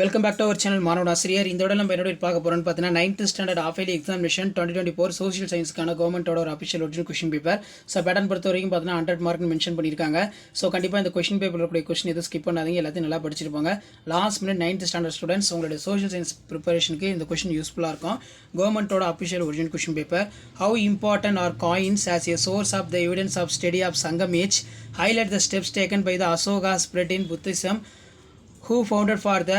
Welcome back to our channel மாணவன் ஆசிரியர். இந்த நம்ம என்னோட பார்க்க போகிறோன்னு பார்த்தீங்கன்னா 9th standard of early examination 2024 social சயின்ஸ்க்கான கவர்மெண்ட்டோட ஒரு official original question paper. So pattern பொறுத்த வரைக்கும் பார்த்தீங்கன்னா 100 மார்க்னு மென்ஷன் பண்ணியிருக்காங்க. ஸோ கண்டிப்பாக இந்த கொஸ்டின் பேப்பரில் இருக்கக்கூடிய கொஸ்டின் எதுவும் ஸ்கிப் பண்ணாதீங்க, எல்லாத்தையும் நல்லா படிச்சிருப்பாங்க. Last minute 9th standard students உங்களுடைய சோஷியல் சயின்ஸ் ப்ரிப்பரேஷனுக்கு இந்த கொஸ்டின் யூஸ்ஃபுல்லாக இருக்கும். கவர்மெண்ட்டோட official original question paper. How important are coins as a source of the evidence of study of Sangam age, highlight the steps taken by the Ashoka spread in Buddhism, who founded for the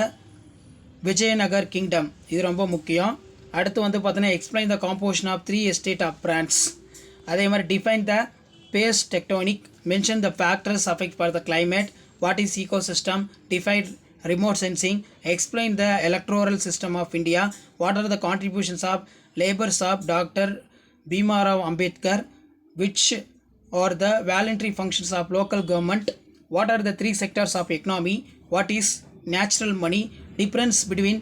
Vijayanagar kingdom. இது ரொம்ப முக்கியம். அடுத்து வந்து பார்த்தீங்கன்னா explain the composition of 3 estate of France. அதே மாதிரி define the base tectonic, mention the factors affect for the climate, what is ecosystem, define remote sensing, explain the electoral system of India, what are the contributions of labours of doctor Bhimrao Ambedkar, which are the voluntary functions of local government, what are the 3 sectors of economy, what is natural money, difference between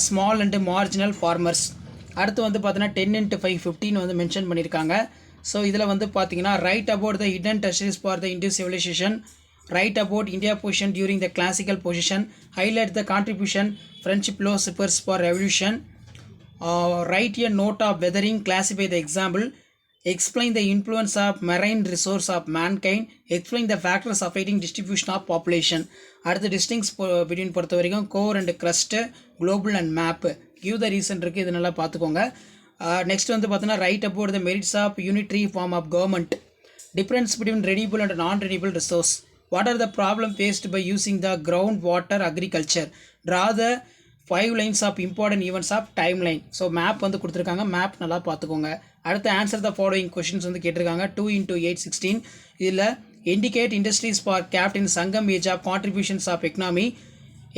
small and marginal farmers. அடுத்து வந்து பார்த்தீங்கன்னா 10x5 15 வந்து mention பண்ணியிருக்காங்க. So இதில் வந்து பார்த்தீங்கன்னா right about the hidden territories for the Indian civilisation, write about India position during the classical position, highlight the contribution French philosophers for revolution, write a note of weathering, classify the example, explain the influence of marine resource of mankind, explain the factors affecting distribution of population. அடுத்து டிஸ்டிங்ஸ் between பொறுத்த வரைக்கும் core and crust, global and map, give the reason இருக்குது, இது நல்லா பார்த்துக்கோங்க. Next வந்து பார்த்தீங்கன்னா right about the merits of unitary form of government, difference between renewable and non renewable resource, what are the problem faced by using the ground water agriculture, draw the 5 lines of important events of time line. So map வந்து கொடுத்துருக்காங்க, map நல்லா பார்த்துக்கோங்க. அடுத்து answer the following questions வந்து கேட்டிருக்காங்க. 2 × 8 16. இதில் indicate industries for captain Sangam age of contributions of economy,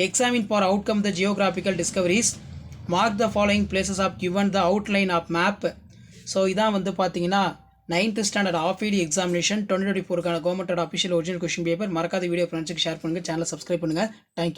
examine for outcome the geographical discoveries, mark the following places of given the outline of map. So இதான் வந்து பார்த்தீங்கன்னா 9th standard of early examination 2024க்கான கவர்மெண்டோட official original question paper. மறக்காத video ஃப்ரெண்ட்ஸுக்கு share பண்ணுங்கள், சேனலை subscribe பண்ணுங்கள். தேங்க்யூ.